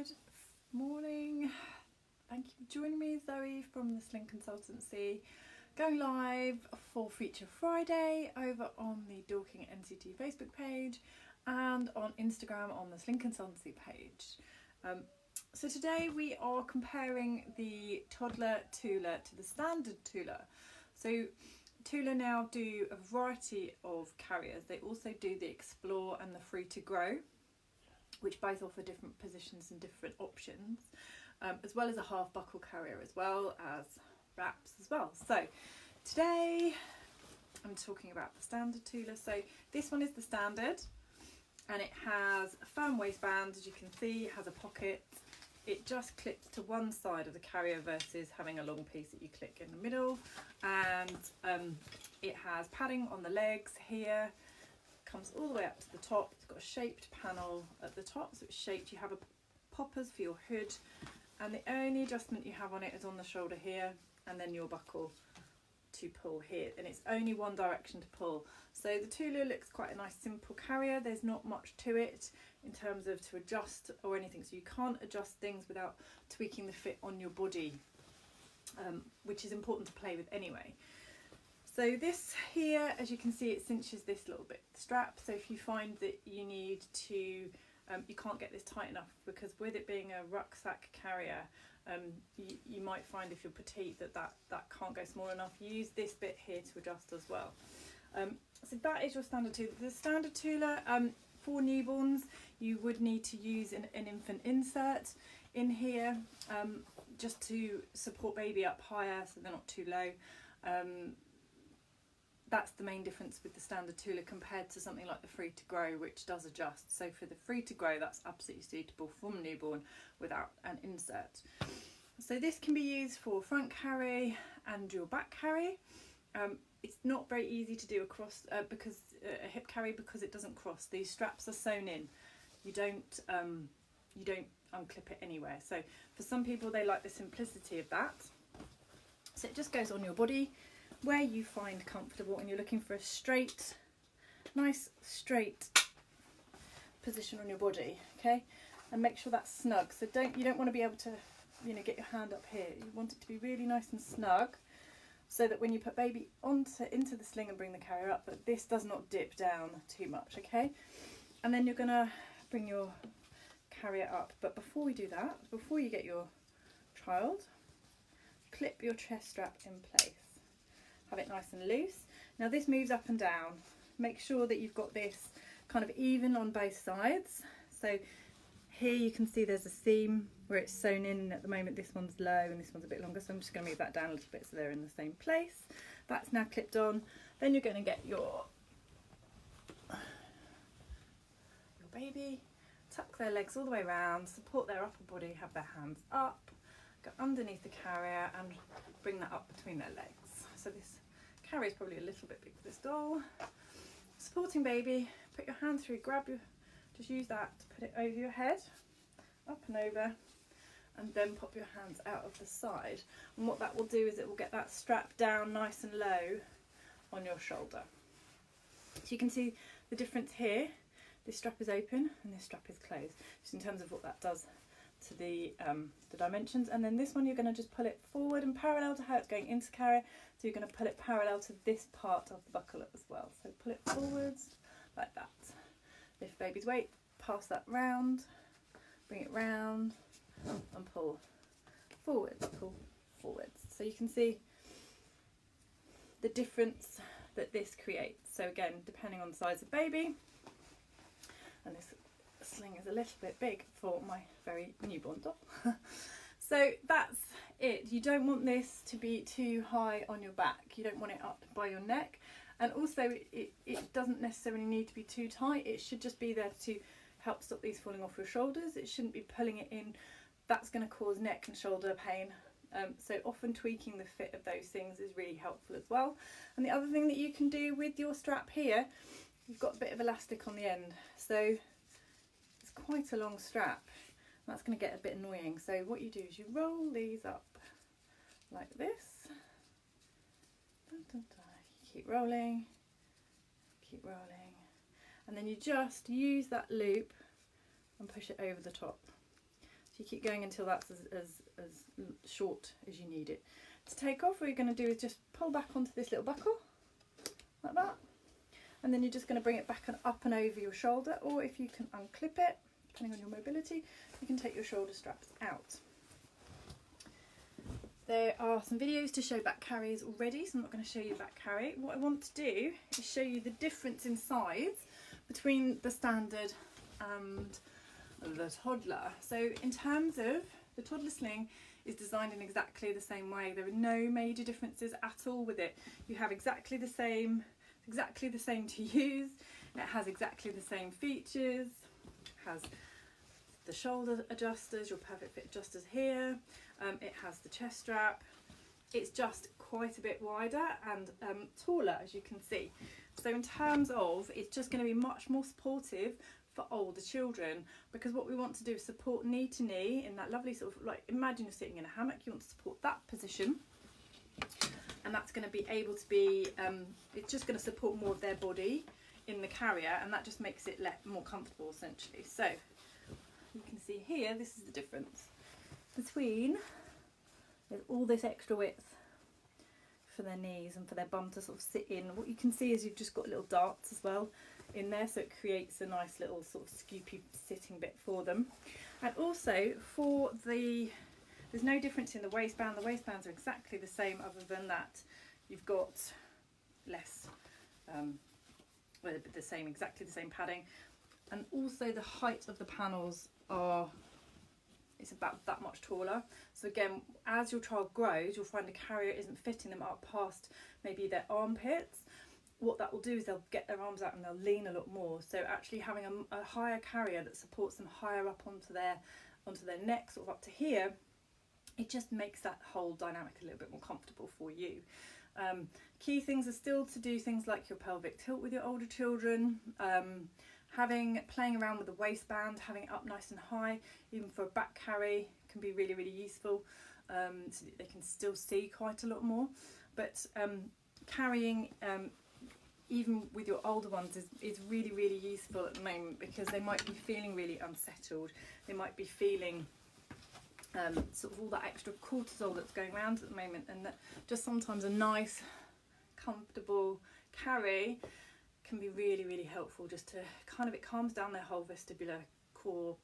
Good morning. Thank you for joining me, Zoe from the Sling Consultancy, going live for Feature Friday over on the Dorking NCT Facebook page and on Instagram on the Sling Consultancy page. So today we are comparing the toddler Tula to the standard Tula. So Tula now do a variety of carriers. They also do the Explore and the Free to Grow, which both offer different positions and different options, as well as a half buckle carrier, as well as wraps as well. So today I'm talking about the standard Tula. So this one is the standard, and it has a firm waistband, as you can see. It has a pocket. It just clips to one side of the carrier versus having a long piece that you click in the middle, and it has padding on the legs here. Comes all the way up to the top. It's got a shaped panel at the top, so it's shaped. You have a poppers for your hood, and the only adjustment you have on it is on the shoulder here, and then your buckle to pull here, and it's only one direction to pull. So the Tula looks quite a nice simple carrier. There's not much to it in terms of to adjust or anything, so you can't adjust things without tweaking the fit on your body, which is important to play with anyway. So this here, as you can see, it cinches this little bit strap. So if you find that you need to, you can't get this tight enough, because with it being a rucksack carrier, you might find if you're petite that can't go small enough. Use this bit here to adjust as well. So that is your standard Tula. The standard Tula, for newborns, you would need to use an infant insert in here, just to support baby up higher so they're not too low. That's the main difference with the standard Tula compared to something like the Free to Grow, which does adjust. So for the Free to Grow, that's absolutely suitable for a newborn without an insert. So this can be used for front carry and your back carry. It's not very easy to do across because a hip carry, because it doesn't cross. These straps are sewn in. You don't unclip it anywhere. So for some people, they like the simplicity of that. So it just goes on your body where you find comfortable, and you're looking for a straight, nice straight position on your body, okay? And make sure that's snug. So you don't want to be able to, get your hand up here. You want it to be really nice and snug, so that when you put baby into the sling and bring the carrier up, that this does not dip down too much, okay? And then you're gonna bring your carrier up. But before we do that, before you get your child, clip your chest strap in place. Have it nice and loose. Now this moves up and down. Make sure that you've got this kind of even on both sides. So here you can see there's a seam where it's sewn in. At the moment this one's low and this one's a bit longer, so I'm just going to move that down a little bit so they're in the same place. That's now clipped on. Then you're going to get your baby, tuck their legs all the way around, support their upper body, have their hands up, go underneath the carrier and bring that up between their legs. So this carrier is probably a little bit big for this doll. Supporting baby, put your hand through, just use that to put it over your head, up and over, and then pop your hands out of the side. And what that will do is it will get that strap down nice and low on your shoulder. So you can see the difference here. This strap is open and this strap is closed, just in terms of what that does to the dimensions. And then this one, you're going to just pull it forward and parallel to how it's going into carrier. So you're going to pull it parallel to this part of the buckle as well. So pull it forwards like that. Lift baby's weight, pass that round, bring it round, and pull forwards, pull forwards. So you can see the difference that this creates. So again, depending on the size of baby, and this sling is a little bit big for my very newborn doll. So that's it. You don't want this to be too high on your back. You don't want it up by your neck. And also it doesn't necessarily need to be too tight. It should just be there to help stop these falling off your shoulders. It shouldn't be pulling it in. That's going to cause neck and shoulder pain. So often tweaking the fit of those things is really helpful as well. And the other thing that you can do with your strap here, you've got a bit of elastic on the end. So it's quite a long strap. That's going to get a bit annoying. So what you do is you roll these up like this. Keep rolling, and then you just use that loop and push it over the top. So you keep going until that's as short as you need it. To take off, what you're going to do is just pull back onto this little buckle, like that. And then you're just going to bring it back and up and over your shoulder, or if you can unclip it, depending on your mobility, you can take your shoulder straps out. There are some videos to show back carriers already, so I'm not going to show you back carry. What I want to do is show you the difference in size between the standard and the toddler. So in terms of the toddler sling, is designed in exactly the same way. There are no major differences at all with it. You have exactly the same to use. It has exactly the same features. It has the shoulder adjusters, your perfect fit adjusters here. It has the chest strap. It's just quite a bit wider and taller, as you can see. So in terms of, it's just going to be much more supportive for older children, because what we want to do is support knee to knee in that lovely sort of, like, imagine you're sitting in a hammock, you want to support that position, and that's going to be able to be, it's just going to support more of their body in the carrier, and that just makes it more comfortable essentially. So you can see here, this is the difference between, there's all this extra width for their knees and for their bum to sort of sit in. What you can see is you've just got little darts as well in there, so it creates a nice little sort of scoopy sitting bit for them. And also for there's no difference in the waistband. The waistbands are exactly the same, other than that you've got less, well, exactly the same padding. And also the height of the panels it's about that much taller. So again, as your child grows, you'll find the carrier isn't fitting them up past maybe their armpits. What that will do is they'll get their arms out and they'll lean a lot more. So actually having a higher carrier that supports them higher up onto their neck, sort of up to here, it just makes that whole dynamic a little bit more comfortable for you. Key things are still to do things like your pelvic tilt with your older children, playing around with the waistband, having it up nice and high, even for a back carry, can be really, really useful, so that they can still see quite a lot more. But carrying even with your older ones is really, really useful at the moment, because they might be feeling really unsettled. They might be feeling sort of all that extra cortisol that's going around at the moment, and that just sometimes a nice, comfortable carry can be really, really helpful, just to it calms down their whole vestibular core,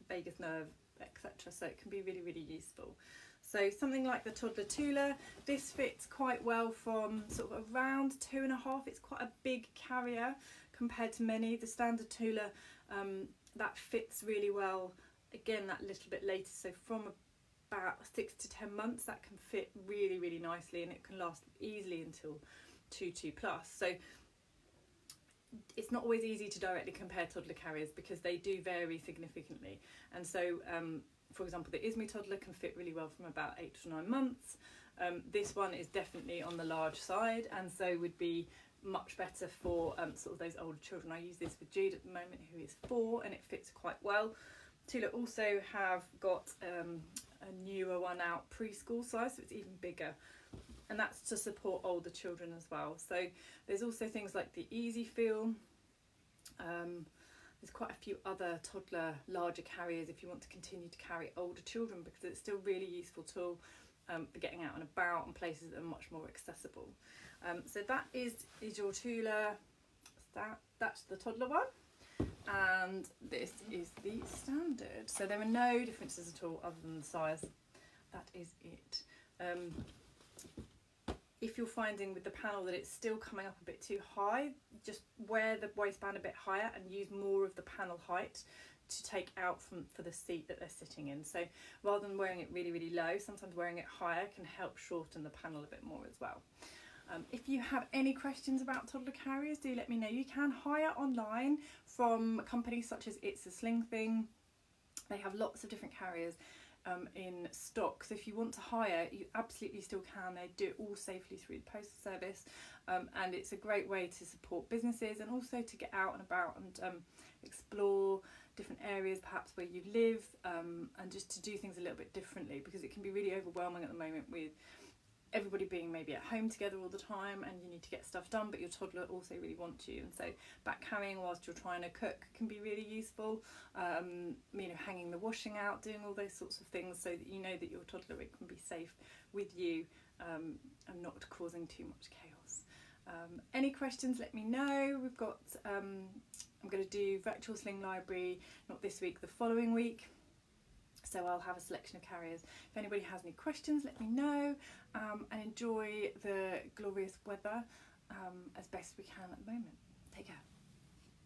vagus nerve, etc. So it can be really, really useful. So something like the toddler Tula, this fits quite well from sort of around 2.5. It's quite a big carrier compared to many. The standard Tula, that fits really well, again, that little bit later. So from about 6 to 10 months, that can fit really, really nicely, and it can last easily until 2+ plus. So it's not always easy to directly compare toddler carriers, because they do vary significantly. And so for example, the ISME toddler can fit really well from about 8 to 9 months. This one is definitely on the large side, and so would be much better for sort of those older children. I use this with Jude at the moment, who is 4, and it fits quite well. Tula also have got a newer one out, preschool size, so it's even bigger, and that's to support older children as well. So there's also things like the Easy Feel. There's quite a few other toddler larger carriers if you want to continue to carry older children, because it's still a really useful tool for getting out and about and places that are much more accessible. So that is your Tula. That's the toddler one, and this is the standard. So there are no differences at all other than the size. That is it. If you're finding with the panel that it's still coming up a bit too high, just wear the waistband a bit higher and use more of the panel height to take out for the seat that they're sitting in. So rather than wearing it really, really low, sometimes wearing it higher can help shorten the panel a bit more as well. If you have any questions about toddler carriers, do let me know. You can hire online from companies such as It's a Sling Thing. They have lots of different carriers in stock, so if you want to hire, you absolutely still can. They do it all safely through the postal service, and it's a great way to support businesses, and also to get out and about and explore different areas perhaps where you live, and just to do things a little bit differently, because it can be really overwhelming at the moment with everybody being maybe at home together all the time and you need to get stuff done, but your toddler also really wants you, and so back carrying whilst you're trying to cook can be really useful. You know, hanging the washing out, doing all those sorts of things so that you know that your toddler can be safe with you, and not causing too much chaos. Any questions, let me know. We've got I'm going to do virtual sling library, not this week, the following week. So I'll have a selection of carriers. If anybody has any questions, let me know, and enjoy the glorious weather as best we can at the moment. Take care.